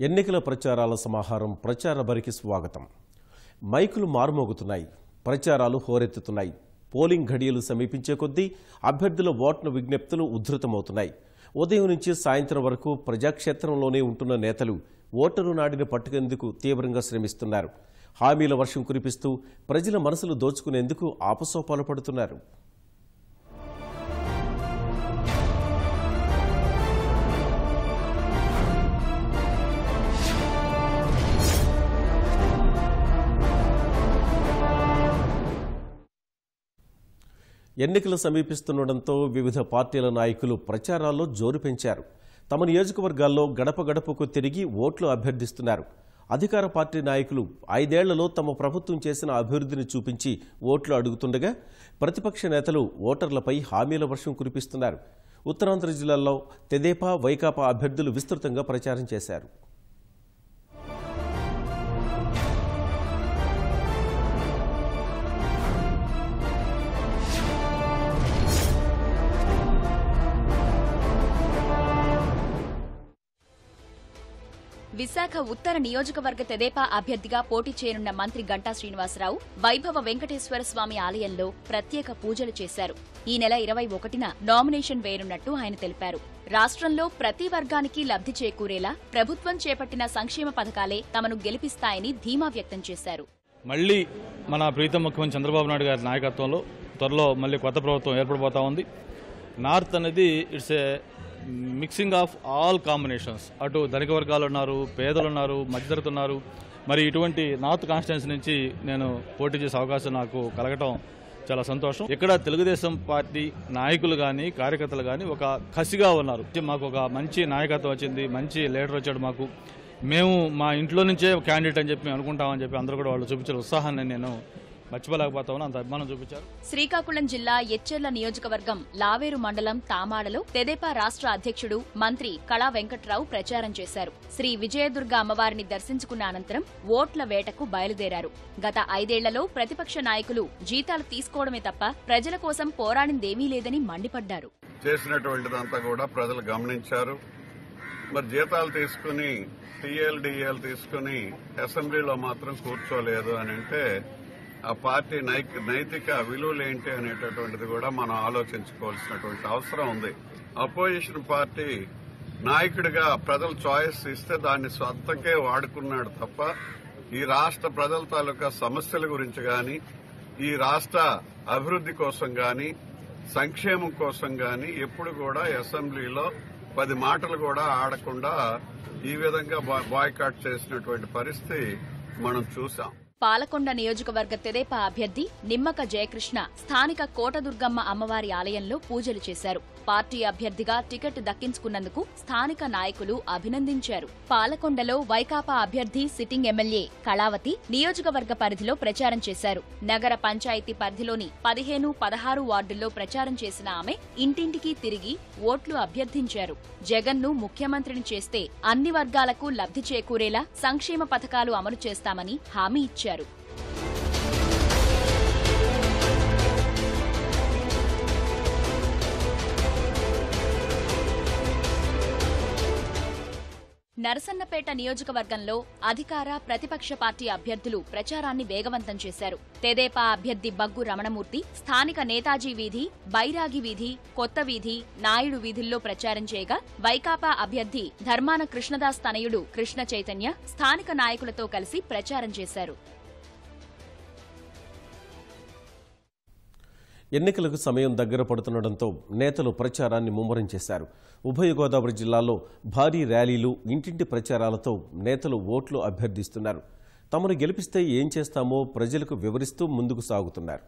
ఎన్నికల ప్రచారాల సమాహారం ప్రచార బరికి స్వాగతం. మైకులు మారుమోగుతున్నాయి, ప్రచారాలు హోరెత్తుతున్నాయి. పోలింగ్ ఘడియలు సమీపించే కొద్దీ అభ్యర్థుల ఓట్ల విజ్ఞప్తులు ఉధృతమవుతున్నాయి. ఉదయం నుంచి సాయంత్రం వరకు ప్రజాక్షేత్రంలోనే ఉంటున్న నేతలు ఓటరు నాడిని పట్టుకునేందుకు తీవ్రంగా శ్రమిస్తున్నారు. హామీల వర్షం కురిపిస్తూ ప్రజల మనసులు దోచుకునేందుకు ఆపసోపాలు పడుతున్నారు. ఎన్నికలు సమీపిస్తుండటంతో వివిధ పార్టీల నాయకులు ప్రచారాల్లో జోరు పెంచారు. తమ నియోజకవర్గాల్లో గడప గడపకు తిరిగి ఓట్లు అభ్యర్థిస్తున్నారు. అధికార పార్టీ నాయకులు 5 ఏళ్లలో తమ ప్రభుత్వం చేసిన అభివృద్ధిని చూపించి ఓట్లు అడుగుతుండగా, ప్రతిపక్ష నేతలు ఓటర్లపై హామీల వర్షం కురిపిస్తున్నారు. ఉత్తరాంధ్ర జిల్లాల్లో తెదేపా, వైకాపా అభ్యర్థులు విస్తృతంగా ప్రచారం చేశారు. విశాఖ ఉత్తర నియోజకవర్గ తెదేపా అభ్యర్థిగా పోటీ చేయనున్న మంత్రి గంటా శ్రీనివాసరావు వైభవ వెంకటేశ్వర స్వామి ఆలయంలో ప్రత్యేక పూజలు చేశారు. ఈ నెల 21న నామినేషన్ వేయనున్నట్టు ఆయన తెలిపారు. రాష్ట్రంలో ప్రతి వర్గానికి లబ్ధి చేకూరేలా ప్రభుత్వం చేపట్టిన సంక్షేమ పథకాలే తమను గెలిపిస్తాయని ధీమా వ్యక్తం చేశారు. మళ్లీ మన ప్రీతం ముఖ్యమంత్రి చంద్రబాబు నాయుడు గారి నాయకత్వంలో త్వరలో మళ్లీ కొత్త ప్రభుత్వం ఏర్పడబోతా ఉంది. నార్త్ అనేది it's a mixing of all combinations. అటు ధనిక వర్గాలు ఉన్నారు, పేదలు ఉన్నారు, మధ్యతరగతి ఉన్నారు. మరి ఇటువంటి నార్త్ కాన్స్టిట్యున్సీ నుంచి నేను పోటీ చేసే అవకాశం నాకు కలగటం చాలా సంతోషం. ఇక్కడ తెలుగుదేశం పార్టీ నాయకులు కానీ కార్యకర్తలు కానీ ఒక కసిగా ఉన్నారు. మాకు ఒక మంచి నాయకత్వం వచ్చింది, మంచి లీడర్ వచ్చాడు మాకు, మేము మా ఇంట్లో నుంచే క్యాండిడేట్ అని చెప్పి అనుకుంటామని చెప్పి అందరూ కూడా వాళ్ళు చూపించిన ఉత్సాహాన్ని నేను మర్చిపోలేకపోతామని అంత అభిమానం చూపించారు. శ్రీకాకుళం జిల్లా ఎచ్చెర్ల నియోజకవర్గం లావేరు మండలం తామాడలో తెదేపా రాష్ట్ర అధ్యక్షుడు మంత్రి కళా వెంకట్రావు ప్రచారం చేశారు. శ్రీ విజయదుర్గ అమ్మవారిని దర్శించుకున్న అనంతరం ఓట్ల వేటకు బయలుదేరారు. గత 5 ఏళ్లలో ప్రతిపక్ష నాయకులు జీతాలు తీసుకోవడమే తప్ప ప్రజల కోసం పోరాడిందేమీ లేదని మండిపడ్డారు. చేసినటువంటిదంతా కూడా ప్రజలు గమనించారు. మరి జీతాలు తీసుకుని టీఎల్ తీసుకుని అసెంబ్లీలో మాత్రం కూర్చోలేదు అని అంటే ఆ పార్టీ నైతిక విలువలు ఏంటి అనేటటువంటిది కూడా మనం ఆలోచించుకోవాల్సినటువంటి అవసరం ఉంది. అపోజిషన్ పార్టీ నాయకుడిగా ప్రజలు చాయిస్ ఇస్తే దాన్ని సొంతకే వాడుకున్నాడు తప్ప ఈ రాష్ట్ర ప్రజల తాలూకా సమస్యల గురించి గాని, ఈ రాష్ట్ర అభివృద్ధి కోసం గాని, సంక్షేమం కోసం గాని ఎప్పుడు కూడా అసెంబ్లీలో 10 మాటలు కూడా ఆడకుండా ఈ విధంగా బాయ్కాట్ చేసినటువంటి పరిస్థితి మనం చూసాం. పాలకొండ నియోజకవర్గ తెదేపా అభ్యర్థి నిమ్మక జయకృష్ణ స్థానిక కోటదుర్గమ్మ అమ్మవారి ఆలయంలో పూజలు చేశారు. పార్టీ అభ్యర్థిగా టికెట్ దక్కించుకున్నందుకు స్థానిక నాయకులు అభినందించారు. పాలకొండలో వైకాపా అభ్యర్థి సిట్టింగ్ ఎమ్మెల్యే కళావతి నియోజకవర్గ పరిధిలో ప్రచారం చేశారు. నగర పంచాయతీ పరిధిలోని 15, 16 వార్డుల్లో ప్రచారం చేసిన ఆమె ఇంటింటికి తిరిగి ఓట్లు అభ్యర్థించారు. జగన్ను ముఖ్యమంత్రిని చేస్తే అన్ని వర్గాలకు లబ్ధి చేకూరేలా సంక్షేమ పథకాలు అమలు చేస్తామని హామీ ఇచ్చారు. నరసన్నపేట నియోజకవర్గంలో అధికార ప్రతిపక్ష పార్టీ అభ్యర్థులు ప్రచారాన్ని వేగవంతం చేశారు. తెదేపా అభ్యర్థి బగ్గు రమణమూర్తి స్థానిక నేతాజీ వీధి, బైరాగి వీధి, కొత్త వీధి, నాయుడు వీధుల్లో ప్రచారం చేయగా, వైకాపా అభ్యర్థి ధర్మాన కృష్ణదాస్ తనయుడు కృష్ణ చైతన్య స్థానిక నాయకులతో కలిసి ప్రచారం చేశారు. ఎన్నికలకు సమయం దగ్గర పడుతుండటంతో నేతలు ప్రచారాన్ని ముమ్మరం చేశారు. ఉభయ గోదావరి జిల్లాల్లో భారీ ర్యాలీలు, ఇంటింటి ప్రచారాలతో నేతలు ఓట్లు అభ్యర్థిస్తున్నారు. తమను గెలిపిస్తే ఏం చేస్తామో ప్రజలకు వివరిస్తూ ముందుకు సాగుతున్నారు.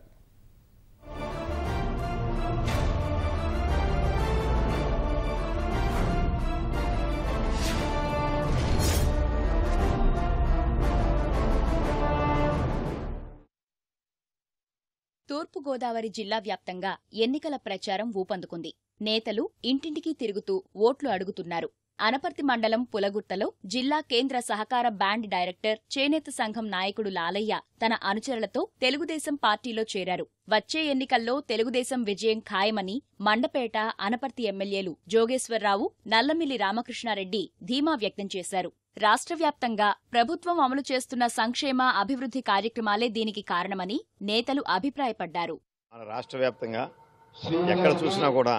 తూర్పుగోదావరి జిల్లా వ్యాప్తంగా ఎన్నికల ప్రచారం ఊపందుకుంది. నేతలు ఇంటింటికి తిరుగుతూ ఓట్లు అడుగుతున్నారు. అనపర్తి మండలం పులగుట్టలో జిల్లా కేంద్ర సహకార బ్యాండ్ డైరెక్టర్, చేనేత సంఘం నాయకుడు లాలయ్య తన అనుచరులతో తెలుగుదేశం పార్టీలో చేరారు. వచ్చే ఎన్నికల్లో తెలుగుదేశం విజయం ఖాయమని మండపేట, అనపర్తి ఎమ్మెల్యేలు జోగేశ్వరరావు, నల్లమిల్లి రామకృష్ణారెడ్డి ధీమా వ్యక్తం చేశారు. రాష్ట్ర వ్యాప్తంగా ప్రభుత్వం అమలు చేస్తున్న సంక్షేమ అభివృద్ధి కార్యక్రమాలే దీనికి కారణమని నేతలు అభిప్రాయపడ్డారు. మన రాష్ట్ర వ్యాప్తంగా ఎక్కడ చూసినా కూడా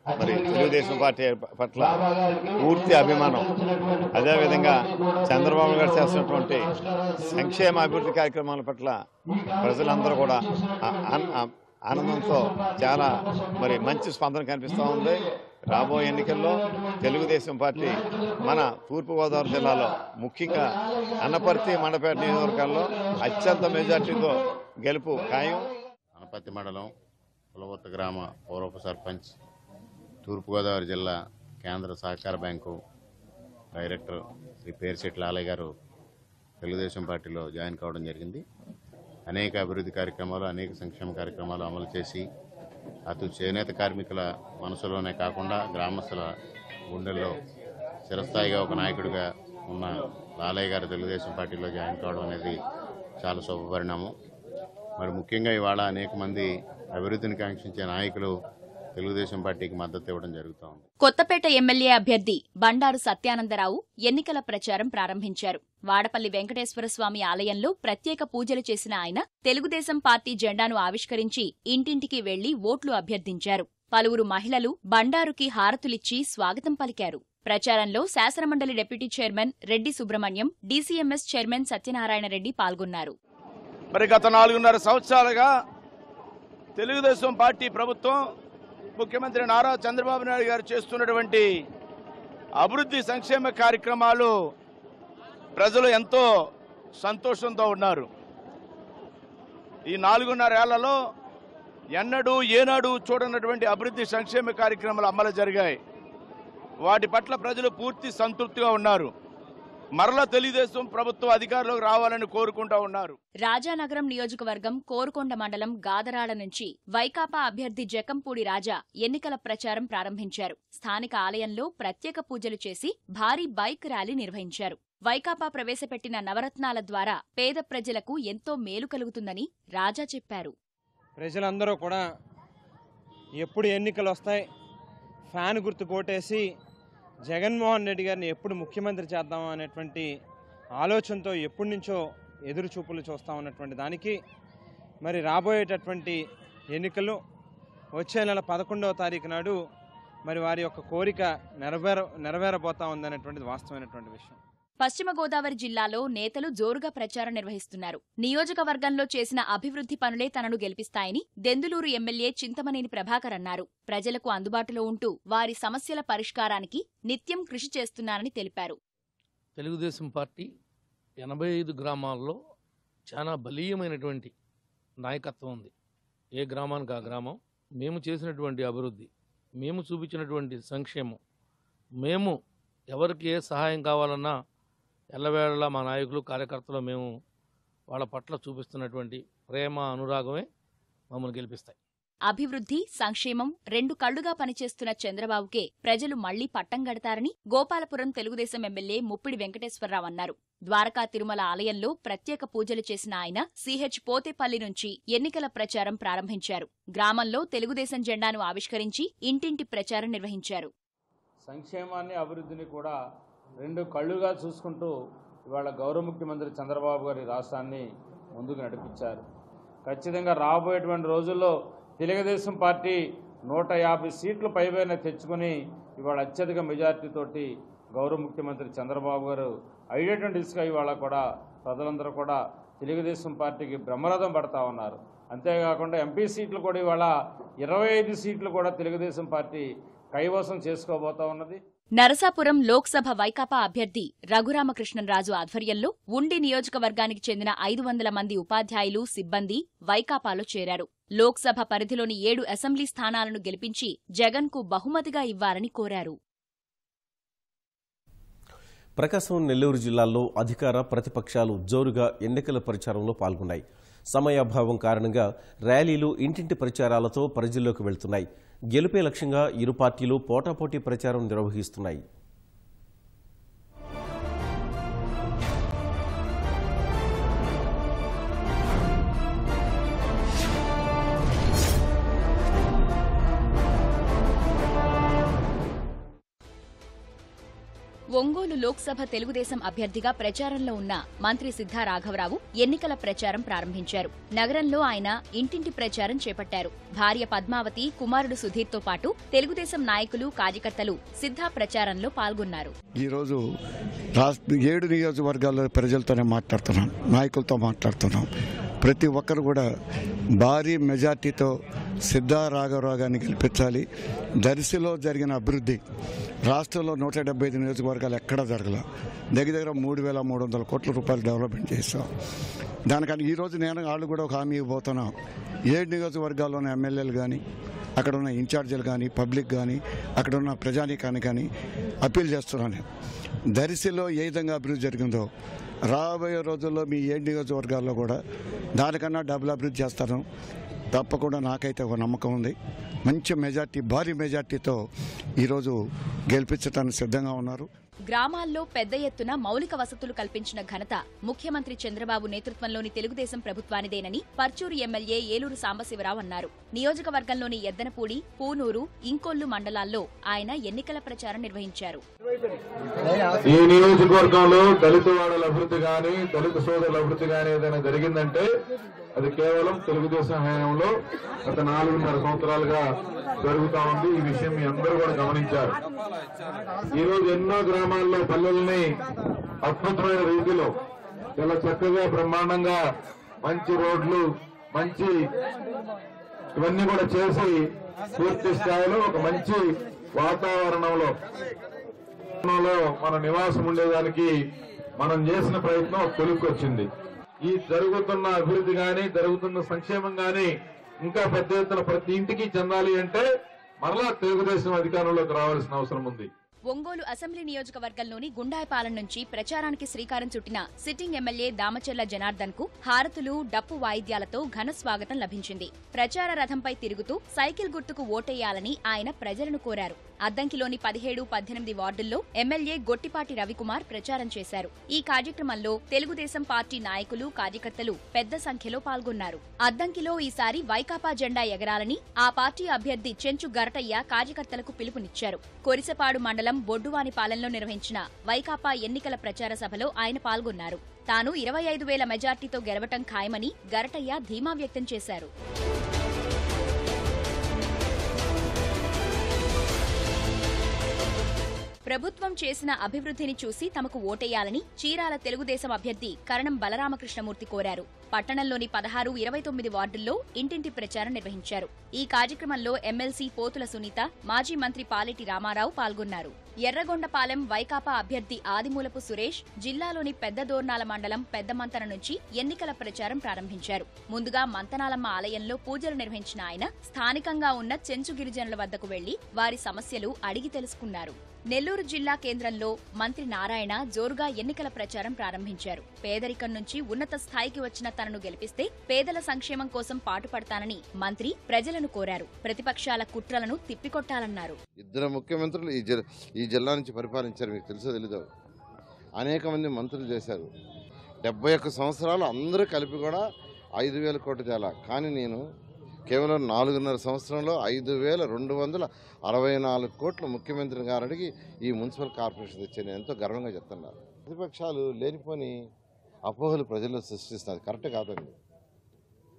మరి తెలుగుదేశం పార్టీ పట్ల పూర్తి అభిమానం, అదేవిధంగా చంద్రబాబు గారు చేస్తున్నటువంటి సంక్షేమ అభివృద్ధి కార్యక్రమాల పట్ల ప్రజలందరూ కూడా ఆనందంతో చాలా మరి మంచి స్పందన కనిపిస్తూ ఉంది. రాబోయే ఎన్నికల్లో తెలుగుదేశం పార్టీ మన తూర్పుగోదావరి జిల్లాలో ముఖ్యంగా అనపర్తి, మండపేట నియోజకవర్గాల్లో అత్యంత మెజార్టీతో గెలుపు ఖాయం. అనపర్తి మండలం పులవర్తి గ్రామ పూర్వపు సర్పంచ్, తూర్పుగోదావరి జిల్లా కేంద్ర సహకార బ్యాంకు డైరెక్టర్ శ్రీ పేర్శెట్టి లాలయ్య గారు తెలుగుదేశం పార్టీలో జాయిన్ కావడం జరిగింది. అనేక అభివృద్ధి కార్యక్రమాలు, అనేక సంక్షేమ కార్యక్రమాలు అమలు చేసి అటు చేనేత కార్మికుల మనసులోనే కాకుండా గ్రామస్తుల గుండెల్లో చిరస్థాయిగా ఒక నాయకుడిగా ఉన్న లాలయ్య గారు తెలుగుదేశం పార్టీలో జాయిన్ కావడం అనేది చాలా శుభపరిణామం. మరి ముఖ్యంగా ఇవాళ అనేక మంది అభివృద్ధిని కాంక్షించే నాయకులు తెలుగుదేశం పార్టీకి మద్దతు ఇవ్వడం జరుగుతూ ఉంది. కొత్తపేట ఎమ్మెల్యే అభ్యర్థి బండారు సత్యానందరావు ఎన్నికల ప్రచారం ప్రారంభించారు. వాడపల్లి వెంకటేశ్వరస్వామి ఆలయంలో ప్రత్యేక పూజలు చేసిన ఆయన తెలుగుదేశం పార్టీ జెండాను ఆవిష్కరించి ఇంటింటికి వెళ్లి ఓట్లు అభ్యర్థించారు. పలువురు మహిళలు బండారుకి హారతులిచ్చి స్వాగతం పలికారు. ప్రచారంలో శాసనమండలి deputy chairman Reddy Subrahmanyam, DCMS chairman Satyanarayana Reddy పాల్గొన్నారు. మరి గత 4.5 సంవత్సరాలుగా తెలుగుదేశం పార్టీ ప్రభుత్వం, ముఖ్యమంత్రి నారా చంద్రబాబు నాయుడు గారు చేస్తున్నటువంటి అభివృద్ధి సంక్షేమ కార్యక్రమాలు ప్రజలు ఎంతో సంతోషంతో ఉన్నారు. ఈ 4.5 ఏళ్లలో ఏనాడు చూడనటువంటి అభివృద్ధి సంక్షేమ కార్యక్రమాలు అమలు జరిగాయి. వాటి పట్ల ప్రజలు పూర్తి సంతృప్తిగా ఉన్నారు. మరలా తెలుగుదేశం ప్రభుత్వం అధికారంలోకి రావాలని కోరుకుంటా ఉన్నారు. రాజానగరం నియోజకవర్గం కోరుకొండ మండలం గాదరాడ నుంచి వైకాపా అభ్యర్థి జకంపూడి రాజా ఎన్నికల ప్రచారం ప్రారంభించారు. స్థానిక ఆలయంలో ప్రత్యేక పూజలు చేసి భారీ బైక్ ర్యాలీ నిర్వహించారు. వైకాపా ప్రవేశపెట్టిన నవరత్నాల ద్వారా పేద ప్రజలకు ఎంతో మేలు కలుగుతుందని రాజా చెప్పారు. ప్రజలందరూ కూడా ఎప్పుడు ఎన్నికలు వస్తాయి, ఫ్యాన్ గుర్తు కోటేసి జగన్మోహన్ రెడ్డి గారిని ఎప్పుడు ముఖ్యమంత్రి చేద్దామా అనేటువంటి ఆలోచనతో ఎప్పటి నుంచో ఎదురు చూపులు చూస్తామన్నటువంటి దానికి మరి రాబోయేటటువంటి ఎన్నికలు వచ్చే నెల 11వ తారీఖు నాడు మరి వారి యొక్క కోరిక నెరవేరబోతా ఉందనేటువంటిది వాస్తవమైనటువంటి విషయం. పశ్చిమ గోదావరి జిల్లాలో నేతలు జోరుగా ప్రచారం నిర్వహిస్తున్నారు. నియోజకవర్గంలో చేసిన అభివృద్ధి పనులే తనను గెలిపిస్తాయని దెందులూరు ఎమ్మెల్యే చింతమనేని ప్రభాకర్ అన్నారు. ప్రజలకు అందుబాటులో ఉంటూ వారి సమస్యల పరిష్కారానికి నిత్యం కృషి చేస్తున్నారని తెలిపారు. తెలుగుదేశం పార్టీ 85 గ్రామాల్లో చాలా బలీయమైనటువంటి నాయకత్వం ఉంది. ఏ గ్రామానికి ఆ గ్రామం, మేము చేసినటువంటి అభివృద్ధి, మేము చూపించినటువంటి సంక్షేమం, మేము ఎవరికి ఏ సహాయం కావాలన్నా ఎల్లవేళలా మా నాయకులు, కార్యకర్తలు మేము వాళ్ళ పట్ల చూపిస్తున్నటువంటి ప్రేమ, అనురాగమే మమ్మల్ని గెలిపిస్తాయి. అభివృద్ధి, సంక్షేమం 2 కళ్లుగా పనిచేస్తున్న చంద్రబాబుకే ప్రజలు మళ్లీ పట్టం గడతారని గోపాలపురం తెలుగుదేశం ఎమ్మెల్యే ముప్పిడి వెంకటేశ్వరరావు అన్నారు. ద్వారకా తిరుమల ఆలయంలో ప్రత్యేక పూజలు చేసిన ఆయన సిహెచ్ పోతేపల్లి నుంచి ఎన్నికల ప్రచారం ప్రారంభించారు. గ్రామంలో తెలుగుదేశం జెండాను ఆవిష్కరించి ఇంటింటి ప్రచారం నిర్వహించారు. సంక్షేమాన్ని, అభివృద్ధిని కూడా 2 కళ్లుగా చూసుకుంటూ ఇవాళ గౌరవ ముఖ్యమంత్రి చంద్రబాబు గారి రాష్ట్రాన్ని ముందుకు నడిపించారు. ఖచ్చితంగా రాబోయేటువంటి రోజుల్లో తెలుగుదేశం పార్టీ 150 సీట్లు పైపైన తెచ్చుకుని ఇవాళ అత్యధిక మెజార్టీతోటి గౌరవ ముఖ్యమంత్రి చంద్రబాబు గారు అయ్యేటువంటి దిశగా ఇవాళ కూడా ప్రజలందరూ కూడా తెలుగుదేశం పార్టీకి బ్రహ్మరథం పడతా ఉన్నారు. అంతేకాకుండా ఎంపీ సీట్లు కూడా ఇవాళ 25 సీట్లు కూడా తెలుగుదేశం పార్టీ కైవసం చేసుకోబోతా ఉన్నది. నరసాపురం లోక్సభ వైకాపా అభ్యర్థి రఘురామకృష్ణంరాజు ఆధ్వర్యంలో ఉండి నియోజకవర్గానికి చెందిన 500 మంది ఉపాధ్యాయులు, సిబ్బంది వైకాపాలో చేరారు. లోక్సభ పరిధిలోని 7 అసెంబ్లీ స్థానాలను గెలిపించి జగన్కు బహుమతిగా ఇవ్వాలని కోరారు. ప్రకాశం, నెల్లూరు జిల్లాల్లో అధికార, ప్రతిపక్షాలు జోరుగా ఎన్నికల ప్రచారంలో పాల్గొన్నాయి. సమయాభావం కారణంగా ర్యాలీలు, ఇంటింటి ప్రచారాలతో ప్రజల్లోకి వెళ్తున్నాయి. గెలుపే లక్ష్యంగా ఇరు పార్టీలు పోటాపోటీ ప్రచారం నిర్వహిస్తున్నాయి. ఒంగోలు లోక్సభ తెలుగుదేశం అభ్యర్థిగా ప్రచారంలో ఉన్న మంత్రి సిద్ధా రాఘవరావు ఎన్నికల ప్రచారం ప్రారంభించారు. నగరంలో ఆయన ఇంటింటి ప్రచారం చేపట్టారు. భార్య పద్మావతి, కుమారుడు సుధీర్తో పాటు తెలుగుదేశం నాయకులు, కార్యకర్తలు సిద్ధా ప్రచారంలో పాల్గొన్నారు. ఈరోజు 7 నియోజకవర్గాల్లో ప్రజలతోనే మాట్లాడుతున్నాం, నాయకులతో మాట్లాడుతున్నాం. ప్రతి ఒక్కరు కూడా భారీ మెజార్టీతో సిద్ధా రాఘవరావు గారిని గెలిపించాలి. దర్శిలో జరిగిన అభివృద్ధి రాష్ట్రంలో 175 నియోజకవర్గాలు ఎక్కడా జరగల. దగ్గర 3,300 కోట్ల రూపాయలు డెవలప్మెంట్ చేశాం. దానికని ఈరోజు నేను వాళ్ళు కూడా ఒక హామీ ఇవ్వబోతున్నాం. 7 నియోజకవర్గాల్లోని ఎమ్మెల్యేలు కానీ, అక్కడ ఉన్న ఇన్ఛార్జీలు కానీ, పబ్లిక్ కానీ, అక్కడ ఉన్న ప్రజానీకాన్ని కానీ అప్పీల్ చేస్తున్నాను. దర్శిలో ఏ విధంగా అభివృద్ధి జరిగిందో రాబోయే రోజుల్లో మీ 7 నియోజకవర్గాల్లో కూడా దానికన్నా డబుల్ అభివృద్ధి చేస్తాను. తప్పకుండా నాకైతే ఒక నమ్మకం ఉంది. మంచి మెజార్టీ, భారీ మెజార్టీతో ఈరోజు గెలిపించడానికి సిద్ధంగా ఉన్నారు. గ్రామాల్లో పెద్ద ఎత్తున మౌలిక వసతులు కల్పించిన ఘనత ముఖ్యమంత్రి చంద్రబాబు నేతృత్వంలోని తెలుగుదేశం ప్రభుత్వానిదేనని పర్చూరు ఎమ్మెల్యే ఏలూరు సాంబశివరావు అన్నారు. నియోజకవర్గంలోని ఎద్దనపూడి, పూనూరు, ఇంకొల్లు మండలాల్లో ఆయన ఎన్నికల ప్రచారం నిర్వహించారు. ఈ నియోజకవర్గంలో దళిత వాడల అభివృద్ధి గాని, దళిత సోదరుల అభివృద్ధి గాని ఏదైనా జరిగిందంటే అది కేవలం తెలుగుదేశం హయాంలో గత 4.5 సంవత్సరాలుగా జరుగుతా ఉంది. ఈ విషయం మీ అందరూ కూడా గమనించారు. ఈ రోజు ఎన్నో గ్రామాల్లో పల్లెల్ని అద్భుతమైన రీతిలో చాలా చక్కగా, బ్రహ్మాండంగా మంచి రోడ్లు, మంచి ఇవన్నీ కూడా చేసి పూర్తి స్థాయిలో ఒక మంచి వాతావరణంలో మన నివాసం ఉండేదానికి మనం చేసిన ప్రయత్నం కొలుక్కొచ్చింది. ఈ జరుగుతున్న అభివృద్ధి గాని, జరుగుతున్న సంక్షేమం గాని ఇంకా పెద్ద ఎత్తున ప్రతి ఇంటికి చెందాలి అంటే మరలా తెలుగుదేశం అధికారంలోకి రావాల్సిన అవసరం ఉంది. ఒంగోలు అసెంబ్లీ నియోజకవర్గంలోని గుండాయపాలెం నుంచి ప్రచారానికి శ్రీకారం చుట్టిన సిట్టింగ్ ఎమ్మెల్యే దామచెర్ల జనార్దన్ కు హారతులు, డప్పు వాయిద్యాలతో ఘన స్వాగతం లభించింది. ప్రచార రథంపై తిరుగుతూ సైకిల్ గుర్తుకు ఓటేయాలని ఆయన ప్రజలను కోరారు. అద్దంకిలోని 17, 18 వార్డుల్లో ఎమ్మెల్యే గొట్టిపాటి రవికుమార్ ప్రచారం చేశారు. ఈ కార్యక్రమంలో తెలుగుదేశం పార్టీ నాయకులు, కార్యకర్తలు పెద్ద సంఖ్యలో పాల్గొన్నారు. అద్దంకిలో ఈసారి వైకాపా జెండా ఎగరాలని ఆ పార్టీ అభ్యర్థి చెంచు గరటయ్య కార్యకర్తలకు పిలుపునిచ్చారు. కొరిసపాడు మండలం బొడ్డువానిపాలెంలో నిర్వహించిన వైకాపా ఎన్నికల ప్రచార సభలో ఆయన పాల్గొన్నారు. తాను 25,000 మెజార్టీతో గెలవటం ఖాయమని గరటయ్య ధీమా వ్యక్తం చేశారు. ప్రభుత్వం చేసిన అభివృద్ధిని చూసి తమకు ఓటేయాలని చీరాల తెలుగుదేశం అభ్యర్థి కరణం బలరామకృష్ణమూర్తి కోరారు. పట్టణంలోని 16, 29 వార్డుల్లో ఇంటింటి ప్రచారం నిర్వహించారు. ఈ కార్యక్రమంలో ఎమ్మెల్సీ పోతుల సునీత, మాజీ మంత్రి పాలెటి రామారావు పాల్గొన్నారు. ఎర్రగొండపాలెం వైకాపా అభ్యర్థి ఆదిమూలపు సురేష్ జిల్లాలోని పెద్ద దోర్నాల మండలం పెద్దమంతన నుంచి ఎన్నికల ప్రచారం ప్రారంభించారు. ముందుగా మంతనాలమ్మ ఆలయంలో పూజలు నిర్వహించిన ఆయన స్థానికంగా ఉన్న చెంచు గిరిజనుల వద్దకు వెళ్లి వారి సమస్యలు అడిగి తెలుసుకున్నారు. నెల్లూరు జిల్లా కేంద్రంలో మంత్రి నారాయణ జోరుగా ఎన్నికల ప్రచారం ప్రారంభించారు. పేదరికం నుంచి ఉన్నత స్థాయికి వచ్చిన తనను గెలిపిస్తే పేదల సంక్షేమం కోసం పాటుపడతానని మంత్రి ప్రజలను కోరారు. ప్రతిపక్షాల కుట్రలను తిప్పికొట్టాలన్నారు. 2 ముఖ్యమంత్రులు ఈ జిల్లా నుంచి పరిపాలించారు. మీకు తెలుసో తెలీదో, అనేక మంది మంత్రులు చేశారు. 71 సంవత్సరాలు అందరూ కలిపి కూడా 5,000 కోట్లు తేలా. కానీ నేను కేవలం 4.5 సంవత్సరంలో 5,264 కోట్లు ముఖ్యమంత్రి గారికి ఈ మున్సిపల్ కార్పొరేషన్ తెచ్చాను. ఎంతో గర్వంగా చెప్తున్నారు. ప్రతిపక్షాలు లేనిపోని అపోహలు ప్రజల్లో సృష్టిస్తున్నారు. కరెక్ట్ కాదండి.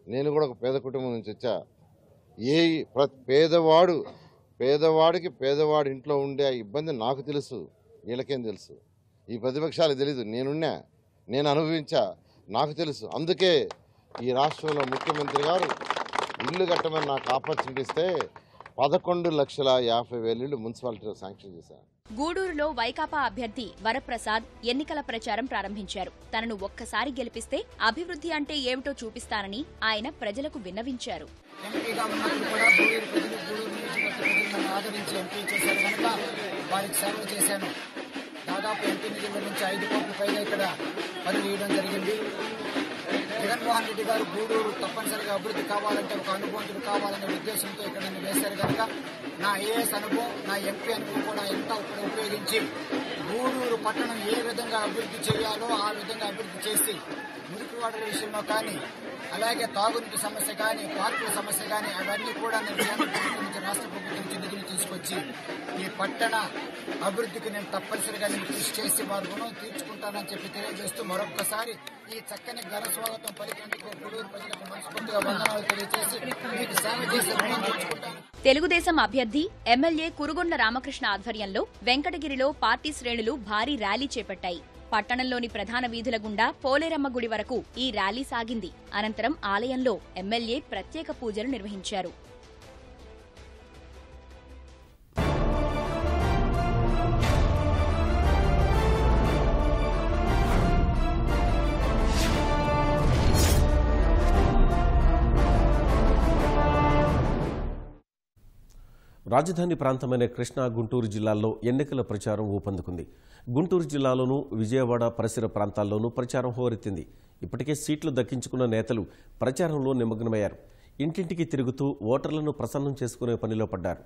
నేను కూడా ఒక పేద కుటుంబం నుంచి వచ్చా. పేదవాడికి పేదవాడి ఇంట్లో ఉండే ఇబ్బంది నాకు తెలుసు, వీళ్ళకేం తెలుసు. ఈ ప్రతిపక్షాలకు తెలీదు. నేను అనుభవించా, నాకు తెలుసు. అందుకే ఈ రాష్ట్రంలో ముఖ్యమంత్రి గారు ఇల్లు కట్టమని నాకు ఆపర్చునిటీ ఇస్తే 11,50,000 ఇళ్లు మున్సిపాలిటీలో శాంక్షన్ చేశారు. గూడూరులో వైకాపా అభ్యర్థి వరప్రసాద్ ఎన్నికల ప్రచారం ప్రారంభించారు. తనను ఒక్కసారి గెలిపిస్తే అభివృద్ధి అంటే ఏమిటో చూపిస్తానని ఆయన ప్రజలకు విన్నవించారు. దాదాపు ఎంపీ నిధుల నుంచి 5 కోట్ల పైగా ఇక్కడ పనులు వేయడం జరిగింది. జగన్మోహన్ రెడ్డి గారు గూడూరు తప్పనిసరిగా అభివృద్ధి కావాలంటే ఒక అనుభవంతుడు కావాలనే ఉద్దేశంతో ఇక్కడ నన్ను వేశారు కనుక నా ఏఎస్ అనుభవం, నా ఎంపీ అనుభవం కూడా ఎంత ఉపయోగించి గూడూరు పట్టణం ఏ విధంగా అభివృద్ధి చేయాలో ఆ విధంగా అభివృద్ధి చేసి మురికి మురికి వాటర్ విషయంలో కానీ, అలాగే తాగునీటి సమస్య కానీ, పార్కుల సమస్య కానీ అవన్నీ కూడా నేను కేంద్ర ప్రభుత్వం నుంచి రాష్ట్ర ప్రభుత్వం నుంచి నిధులు తీసుకొచ్చి ఈ పట్టణ అభివృద్ధికి నేను తప్పనిసరిగా నేను కృషి చేసి వారి రుణం తీర్చుకుంటానని చెప్పి తెలియజేస్తూ మరొక్కసారి ఈ చక్కని ఘన స్వాగతం పలికేందుకు గూడూరు ప్రజలకు మనస్ఫూర్తిగా వందనాలు తెలియజేసి మీకు సేవ చేసి రుణం తీర్చుకుంటాను. తెలుగుదేశం అభ్యర్థి ఎమ్మెల్యే కురుగొండ రామకృష్ణ ఆధ్వర్యంలో వెంకటగిరిలో పార్టీ శ్రేణులు భారీ ర్యాలీ చేపట్టాయి. పట్టణంలోని ప్రధాన వీధుల గుండా పోలేరమ్మ గుడి వరకు ఈ ర్యాలీ సాగింది. అనంతరం ఆలయంలో ఎమ్మెల్యే ప్రత్యేక పూజలు నిర్వహించారు. రాజధాని ప్రాంతమైన కృష్ణా, గుంటూరు జిల్లాల్లో ఎన్నికల ప్రచారం ఊపందుకుంది. గుంటూరు జిల్లాలోనూ, విజయవాడ పరిసర ప్రాంతాల్లోనూ ప్రచారం హోరెత్తింది. ఇప్పటికే సీట్లు దక్కించుకున్న నేతలు ప్రచారంలో నిమగ్నమయ్యారు. ఇంటింటికి తిరుగుతూ ఓటర్లను ప్రసన్నం చేసుకునే పనిలో పడ్డారు.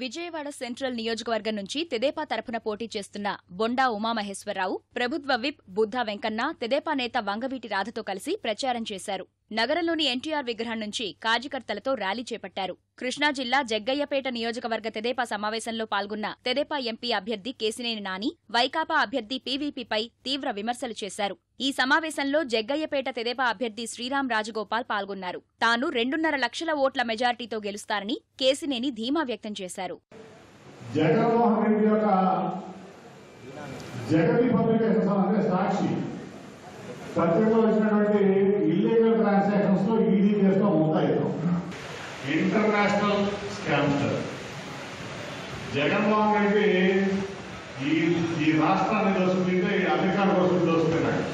విజయవాడ సెంట్రల్ నియోజకవర్గం నుంచి తెదేపా తరఫున పోటీ చేస్తున్న బొండా ఉమామహేశ్వరరావు, ప్రభుత్వ విప్ బుద్ధా వెంకన్న తెదేపా నేత వంగవీటి రాధతో కలిసి ప్రచారం చేశారు. నగరంలోని ఎన్టీఆర్ విగ్రహం నుంచి కార్యకర్తలతో ర్యాలీ చేపట్టారు. కృష్ణా జిల్లా జగ్గయ్యపేట నియోజకవర్గ తెదేపా సమావేశంలో పాల్గొన్న తెదేపా ఎంపీ అభ్యర్థి కేశినేని నాని, వైకాపా అభ్యర్థి పీవీపీపై తీవ్ర విమర్శలు చేశారు. ఈ సమావేశంలో జగ్గయ్యపేట తెదేపా అభ్యర్థి శ్రీరామ్ రాజగోపాల్ పాల్గొన్నారు. తాను 2.5 లక్షల ఓట్ల మెజార్టీతో గెలుస్తారని కేశినేని ధీమా వ్యక్తం చేశారు. జగన్మోహన్ రెడ్డి యొక్క జగతి పబ్లికేషన్స్ అంటే సాక్షి పత్రికలో వచ్చినటువంటి ఇల్లీగల్ ట్రాన్సాక్షన్స్ లో ఈడీ కేసులో ముద్దాయితో ఇంటర్నేషనల్ స్కామ్స్టర్ జగన్మోహన్ రెడ్డి ఈ రాష్ట్రాన్ని దోసుకుంటే ఈ అమెరికా కోసం దోసుకున్నాడు.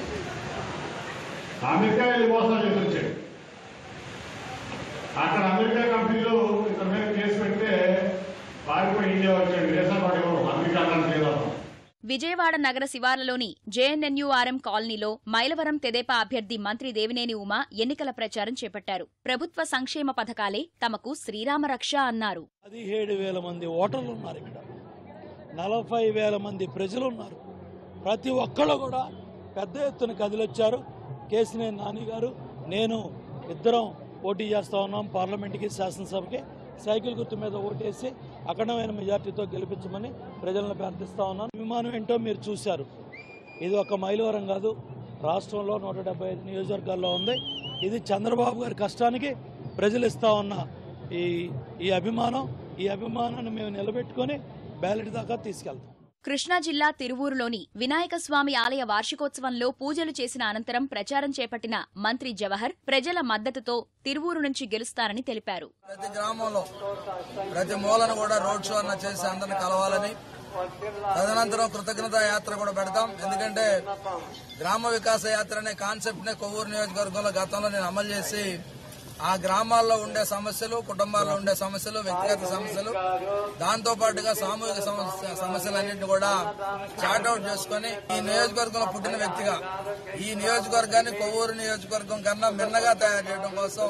అమెరికా వెళ్ళి మోసాలు చేసి వచ్చాడు. అక్కడ అమెరికా కంపెనీలో ఇతని మీద కేసు పెడితే పారిపోయి ఇండియా వచ్చాడు. దేశాలు అమెరికా లేదా. విజయవాడ నగర శివార్లలోని జేఎన్ఎన్యూఆర్ఎం కాలనీలో మైలవరం తెదేపా అభ్యర్థి మంత్రి దేవినేని ఉమా ఎన్నికల ప్రచారం చేపట్టారు. ప్రభుత్వ సంక్షేమ పథకాలే తమకు శ్రీరామరక్ష అన్నారు. 17,000 మంది ఓటర్లు ఉన్నారు. ఇక్కడ 40,000 మంది ప్రజలున్నారు. ప్రతి ఒక్కళ్ళు కూడా పెద్ద ఎత్తున కదిలొచ్చారు. కేశినేని నాని గారు, నేను ఇద్దరం పోటీ చేస్తా ఉన్నాం. పార్లమెంట్కి, శాసనసభకి సైకిల్ గుర్తు మీద ఓటేసి అఖండమైన మెజార్టీతో గెలిపించమని ప్రజలను ప్రార్థిస్తా ఉన్నాను. విమానం ఏంటో మీరు చూశారు. ఇది ఒక మైలవరం కాదు, రాష్ట్రంలో 175 నియోజకవర్గాల్లో ఉంది. ఇది చంద్రబాబు గారి కష్టానికి ప్రజలు ఇస్తా ఉన్న ఈ అభిమానాన్ని మేము నిలబెట్టుకొని బ్యాలెట్ దాకా తీసుకెళ్తాం. కృష్ణా జిల్లా తిరువూరులోని వినాయక స్వామి ఆలయ వార్షికోత్సవంలో పూజలు చేసిన అనంతరం ప్రచారం చేపట్టిన మంత్రి జవహర్ ప్రజల మద్దతుతో తిరువూరు నుంచి గెలుస్తారని తెలిపారు. ప్రతి గ్రామంలో ప్రతి మూలను కూడా రోడ్ షో అన్న చేసి అందరిని కలవాలని, తదనంతరం కృతజ్ఞతా యాత్ర కూడా పెడతాం. ఎందుకంటే గ్రామ వికాస యాత్ర అనే కాన్సెప్ట్ నే కొవ్వూరు నియోజకవర్గంలో గతంలో నేను అమలు చేసి ఆ గ్రామాల్లో ఉండే సమస్యలు, కుటుంబాల్లో ఉండే సమస్యలు, వ్యక్తిగత సమస్యలు, దాంతో పాటుగా సామూహిక సమస్యలన్నింటినీ కూడా చార్ట్అవుట్ చేసుకుని ఈ నియోజకవర్గంలో పుట్టిన వ్యక్తిగా ఈ నియోజకవర్గాన్ని కొవ్వూరు నియోజకవర్గం కన్నా మిన్నగా తయారు చేయడం కోసం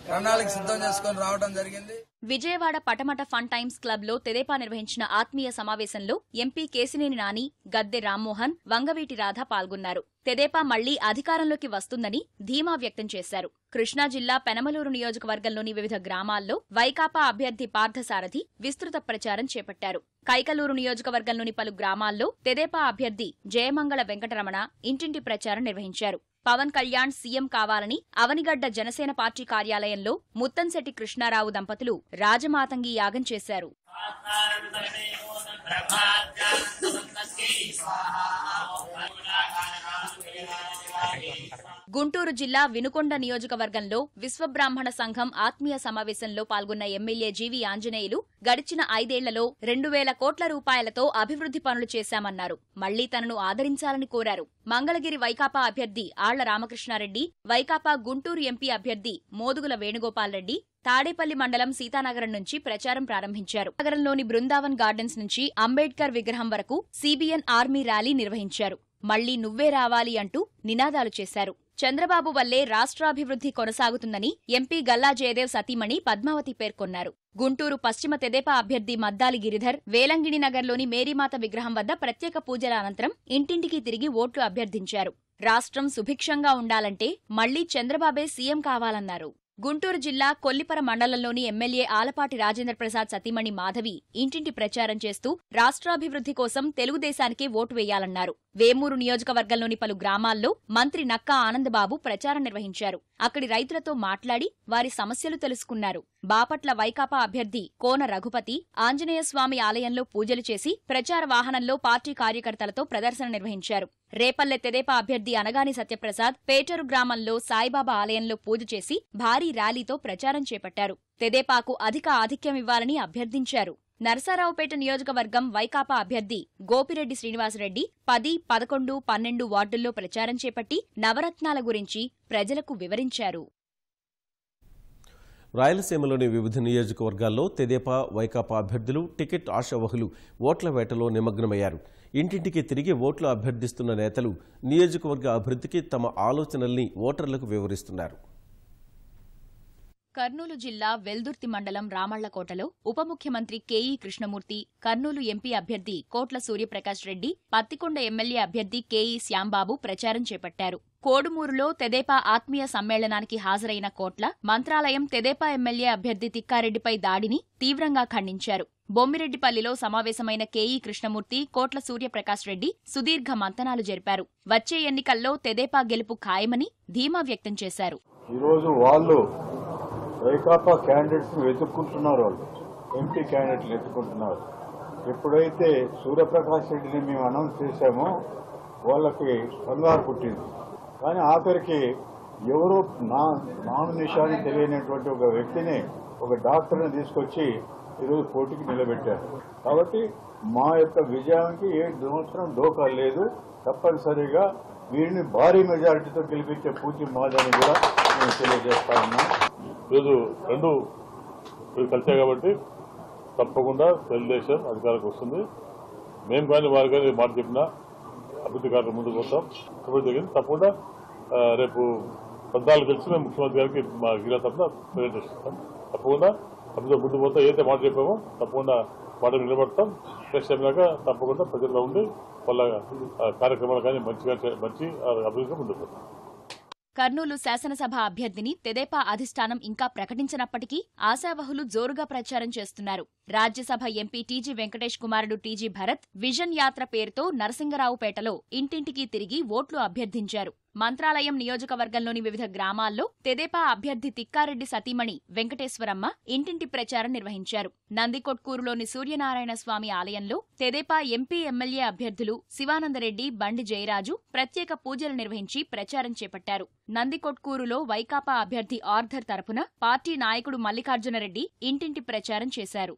ప్రణాళిక సిద్ధం చేసుకుని రావడం జరిగింది. Vijayawada Patamata fun times club లో తెదేపా నిర్వహించిన ఆత్మీయ సమావేశంలో ఎంపీ కేశినేని నాని, గద్దె రామ్మోహన్, వంగవీటి రాధ పాల్గొన్నారు. తెదేపా మళ్లీ అధికారంలోకి వస్తుందని ధీమా వ్యక్తం చేశారు. కృష్ణా జిల్లా పెనమలూరు నియోజకవర్గంలోని వివిధ గ్రామాల్లో వైకాపా అభ్యర్థి పార్థసారథి విస్తృత ప్రచారం చేపట్టారు. కైకలూరు నియోజకవర్గంలోని పలు గ్రామాల్లో తెదేపా అభ్యర్థి జయమంగళ వెంకటరమణ ఇంటింటి ప్రచారం నిర్వహించారు. పవన్ కళ్యాణ్ సీఎం కావాలని అవనిగడ్డ జనసేన పార్టీ కార్యాలయంలో ముత్తంశెట్టి కృష్ణారావు దంపతులు రాజమాతంగి యాగం చేశారు. గుంటూరు జిల్లా వినుకొండ నియోజకవర్గంలో విశ్వబ్రాహ్మణ సంఘం ఆత్మీయ సమావేశంలో పాల్గొన్న ఎమ్మెల్యే జీవీ ఆంజనేయులు గడిచిన 5 ఏళ్లలో 2,000 కోట్ల రూపాయలతో అభివృద్ధి పనులు చేశామన్నారు. మళ్లీ తనను ఆదరించాలని కోరారు. మంగళగిరి వైకాపా అభ్యర్థి ఆళ్ల రామకృష్ణారెడ్డి, వైకాపా గుంటూరు ఎంపీ అభ్యర్థి మోదుగుల వేణుగోపాల్ రెడ్డి తాడేపల్లి మండలం సీతానగరం నుంచి ప్రచారం ప్రారంభించారు. నగరంలోని బృందావన్ గార్డెన్స్ నుంచి అంబేడ్కర్ విగ్రహం వరకు సిబిఎన్ ఆర్మీ ర్యాలీ నిర్వహించారు. మళ్లీ నువ్వే రావాలి అంటూ నినాదాలు చేశారు. చంద్రబాబు వల్లే రాష్ట్రాభివృద్ధి కొనసాగుతుందని ఎంపీ గల్లా జయదేవ్ సతీమణి పద్మావతి పేర్కొన్నారు. గుంటూరు పశ్చిమ తెదేపా అభ్యర్థి మద్దాలి గిరిధర్ వేలంగిణి నగర్లోని మేరీమాత విగ్రహం వద్ద ప్రత్యేక పూజల అనంతరం ఇంటింటికి తిరిగి ఓట్లు అభ్యర్థించారు. రాష్ట్రం సుభిక్షంగా ఉండాలంటే మళ్లీ చంద్రబాబే సీఎం కావాలన్నారు. గుంటూరు జిల్లా కొల్లిపర మండలంలోని ఎమ్మెల్యే ఆలపాటి రాజేంద్ర ప్రసాద్ సతీమణి మాధవి ఇంటింటి ప్రచారం చేస్తూ రాష్ట్రాభివృద్ధి కోసం తెలుగుదేశానికే ఓటు వేయాలన్నారు. వేమూరు నియోజకవర్గంలోని పలు గ్రామాల్లో మంత్రి నక్కా ఆనందబాబు ప్రచారం నిర్వహించారు. అక్కడి రైతులతో మాట్లాడి వారి సమస్యలు తెలుసుకున్నారు. బాపట్ల వైకాపా అభ్యర్థి కోన రఘుపతి ఆంజనేయస్వామి ఆలయంలో పూజలు చేసి ప్రచార వాహనంలో పార్టీ కార్యకర్తలతో ప్రదర్శన నిర్వహించారు. రేపల్లె తెదేపా అభ్యర్థి అనగాని సత్యప్రసాద్ పేటరు గ్రామంలో సాయిబాబా ఆలయంలో పూజ చేసి భారీ ర్యాలీతో ప్రచారం చేపట్టారు. తెదేపాకు అధిక ఆధిక్యం ఇవ్వాలని అభ్యర్థించారు. నరసరావుపేట నియోజకవర్గం వైకాపా అభ్యర్థి గోపిరెడ్డి శ్రీనివాసరెడ్డి 10, 11, 12 వార్డుల్లో ప్రచారం చేపట్టి నవరత్నాల గురించి ప్రజలకు వివరించారు. రాయలసీమలోని వివిధ నియోజకవర్గాల్లో తెదేపా వైకాపా అభ్యర్థులు టికెట్ ఆశావహులు ఓట్ల వేటలో నిమగ్నమయ్యారు. ఇంటింటికి తిరిగి ఓట్లు అభ్యర్థిస్తున్న నేతలు నియోజకవర్గ అభివృద్ధికి తమ ఆలోచనల్ని ఓటర్లకు వివరిస్తున్నారు. కర్నూలు జిల్లా వెల్దుర్తి మండలం రామళ్లకోటలో ఉప ముఖ్యమంత్రి కేఈ కృష్ణమూర్తి, కర్నూలు ఎంపీ అభ్యర్థి కోట్ల సూర్యప్రకాష్ రెడ్డి, పత్తికొండ ఎమ్మెల్యే అభ్యర్థి కేఈ శ్యాంబాబు ప్రచారం చేపట్టారు. కోడుమూరులో తెదేపా ఆత్మీయ సమ్మేళనానికి హాజరైన కోట్ల మంత్రాలయం తెదేపా ఎమ్మెల్యే అభ్యర్థి తిక్కారెడ్డిపై దాడిని తీవ్రంగా ఖండించారు. బొమ్మిరెడ్డిపల్లిలో సమావేశమైన కేఈ కృష్ణమూర్తి, కోట్ల సూర్యప్రకాష్ రెడ్డి సుదీర్ఘ మంతనాలు జరిపారు. వచ్చే ఎన్నికల్లో తెదేపా గెలుపు ఖాయమని ధీమా వ్యక్తం చేశారు. వైకాపా క్యాండిడేట్స్ వెతుక్కుంటున్నారు, వాళ్ళు ఎంపీ క్యాండిడేట్లు వెతుక్కుంటున్నారు. ఎప్పుడైతే సూర్యప్రకాష్ రెడ్డిని మేము అనౌన్స్ చేశామో వాళ్ళకి కంగారు పుట్టింది. కానీ ఆఖరికి ఎవరో నామినేషన్ తెలియనటువంటి ఒక వ్యక్తిని, ఒక డాక్టర్ని తీసుకొచ్చి ఈరోజు పోటీకి నిలబెట్టారు. కాబట్టి మా యొక్క విజయానికి ఏ సంవత్సరం డోకా లేదు. తప్పనిసరిగా వీరిని భారీ మెజారిటీతో గెలిపించే పూర్తి మాదని కూడా మేము తెలియజేస్తా ఉన్నాం. ఈరోజు రెండు కలిసాయి కాబట్టి తప్పకుండా తెలుగుదేశం అధికారికి వస్తుంది. మేము కానీ వారు కానీ మాట చెప్పినా అభివృద్ధి కార్యక్రమం ముందుకు పోతాం. అభివృద్ధి జరిగింది తప్పకుండా రేపు 14 కలిసి మేము ముఖ్యమంత్రి గారికి మా జిల్లా తరఫున ప్రెజెంటేషన్ ఇస్తాం. తప్పకుండా అభివృద్ధి ముందుకు పోతాం. ఏదైతే మాట చెప్పామో తప్పకుండా మాట నిలబడతాం. నెక్స్ట్ టైం లాగా తప్పకుండా ప్రజల్లో ఉండి వాళ్ళ కార్యక్రమాలు కానీ మంచి అభివృద్ధిగా ముందుకు పోతాం. కర్నూలు శాసనసభ అభ్యర్థిని తెదేపా అధిష్టానం ఇంకా ప్రకటించినప్పటికీ ఆశావహులు జోరుగా ప్రచారం చేస్తున్నారు. రాజ్యసభ ఎంపీ టీజీ వెంకటేష్ కుమారుడు టీజీ భరత్ విజన్ యాత్ర పేరుతో నరసింగరావుపేటలో ఇంటింటికి తిరిగి ఓట్లు అభ్యర్థించారు. మంత్రాలయం నియోజకవర్గంలోని వివిధ గ్రామాల్లో తెదేపా అభ్యర్థి తిక్కారెడ్డి సతీమణి వెంకటేశ్వరమ్మ ఇంటింటి ప్రచారం నిర్వహించారు. నందికొట్కూరులోని సూర్యనారాయణ స్వామి ఆలయంలో తెదేపా ఎంపీ ఎమ్మెల్యే అభ్యర్థులు శివానందరెడ్డి, బండి జయరాజు ప్రత్యేక పూజలు నిర్వహించి ప్రచారం చేపట్టారు. నందికొట్కూరులో వైకాపా అభ్యర్థి ఆర్థర్ తరపున పార్టీ నాయకుడు మల్లికార్జునరెడ్డి ఇంటింటి ప్రచారం చేశారు.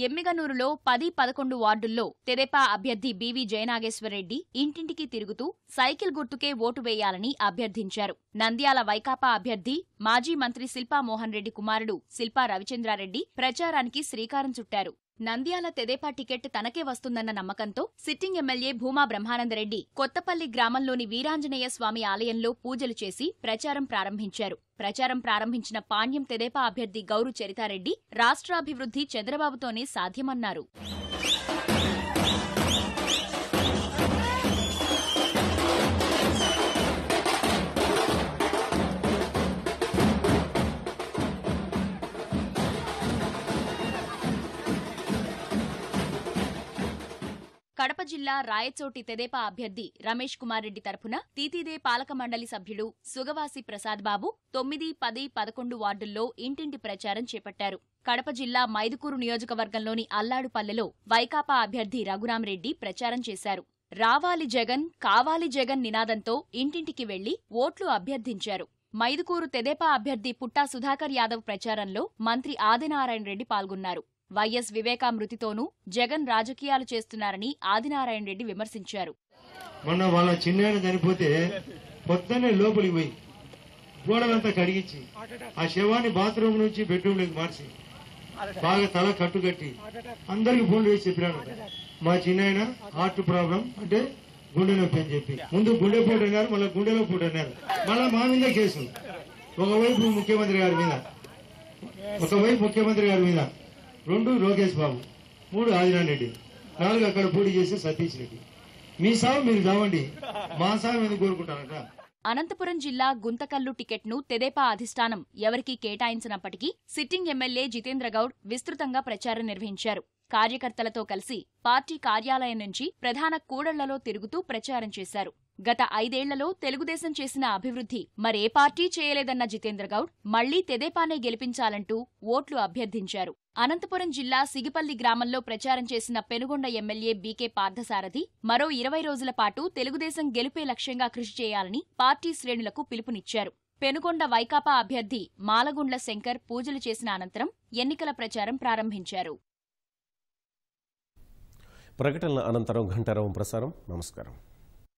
ఎమ్మిగనూరులో 10, 11 వార్డుల్లో తెదేపా అభ్యర్థి బీవీ జయనాగేశ్వరరెడ్డి ఇంటింటికి తిరుగుతూ సైకిల్ గుర్తుకే ఓటు వేయాలని అభ్యర్థించారు. నంద్యాల వైకాపా అభ్యర్థి మాజీ మంత్రి శిల్పా మోహన్ రెడ్డి కుమారుడు శిల్పా రవిచంద్రారెడ్డి ప్రచారానికి శ్రీకారం చుట్టారు. నంద్యాల తెదేపా టికెట్ తనకే వస్తుందన్న నమ్మకంతో సిట్టింగ్ ఎమ్మెల్యే భూమా బ్రహ్మానందరెడ్డి కొత్తపల్లి గ్రామంలోని వీరాంజనేయ స్వామి ఆలయంలో పూజలు చేసి ప్రచారం ప్రారంభించారు. ప్రచారం ప్రారంభించిన పాణ్యం తెదేపా అభ్యర్థి గౌరు చరితారెడ్డి రాష్ట్రాభివృద్ధి చంద్రబాబుతోనే సాధ్యమన్నారు. కడప జిల్లా రాయచోటి తెదేపా అభ్యర్థి రమేష్ కుమార్ రెడ్డి తరఫున తీతీదే పాలక మండలి సభ్యుడు సుగవాసి ప్రసాద్ బాబు 9, 10, 11 వార్డుల్లో ఇంటింటి ప్రచారం చేపట్టారు. కడప జిల్లా మైదుకూరు నియోజకవర్గంలోని అల్లాడుపల్లెలో వైకాపా అభ్యర్థి రఘురాంరెడ్డి ప్రచారం చేశారు. రావాలి జగన్, కావాలి జగన్ నినాదంతో ఇంటింటికి వెళ్లి ఓట్లు అభ్యర్థించారు. మైదుకూరు తెదేపా అభ్యర్థి పుట్టా సుధాకర్ యాదవ్ ప్రచారంలో మంత్రి ఆదినారాయణ రెడ్డి పాల్గొన్నారు. వైఎస్ వివేకా మృతితోనూ జగన్ రాజకీయాలు చేస్తున్నారని ఆదినారాయణ రెడ్డి విమర్శించారు. మొన్న వాళ్ళ చిన్నాయన చనిపోతే పొద్దున్నే లోపలికి పోయి గోడలంతా కడిగించి ఆ శవాన్ని బాత్రూమ్ నుంచి బెడ్రూమ్లోకి మార్చి బాగా తల కట్టుకట్టి అందరికి ఫోన్లు వేసి చెప్పినాను, మా చిన్నాయన హార్ట్ ప్రాబ్లం అంటే గుండె నొప్పి అని చెప్పి. ముందు గుండెపోటు అన్నారు, మళ్ళీ గుండెలో పోటు అన్నారు. మళ్ళా మా మీద కేసు, ఒకవైపు ముఖ్యమంత్రి గారి మీద, 2 లోకేష్ బాబు, 3 ఆదినారాయణ రెడ్డి. 4 అక్కడ పోటీ చేసే సతీష్ రెడ్డి. మీ సాగు మీరు చావండి, మా సాగు ఎందుకు కోరుకుంటారట. అనంతపురం జిల్లా గుంతకల్లు టికెట్ను తెదేపా అధిష్టానం ఎవరికీ కేటాయించినప్పటికీ సిట్టింగ్ ఎమ్మెల్యే జితేంద్ర గౌడ్ విస్తృతంగా ప్రచారం నిర్వహించారు. కార్యకర్తలతో కలిసి పార్టీ కార్యాలయం నుంచి ప్రధాన కూడళ్లలో తిరుగుతూ ప్రచారం చేశారు. గత 5 ఏళ్లలో తెలుగుదేశం చేసిన అభివృద్ధి మరే పార్టీ చేయలేదన్న జితేంద్ర గౌడ్ మళ్లీ తెదేపానే గెలిపించాలంటూ ఓట్లు అభ్యర్థించారు. అనంతపురం జిల్లా సిగిపల్లి గ్రామంలో ప్రచారం చేసిన పెనుగొండ ఎమ్మెల్యే బీకే పార్థసారథి మరో 20 రోజుల పాటు తెలుగుదేశం గెలుపే లక్ష్యంగా కృషి చేయాలని పార్టీ శ్రేణులకు పిలుపునిచ్చారు. పెనుగొండ వైకాపా అభ్యర్థి మాలగుండ్ల శంకర్ పూజలు చేసిన అనంతరం ఎన్నికల ప్రచారం ప్రారంభించారు. ప్రకటనల అనంతరం ఘంటారావం ప్రసారం. నమస్కారం.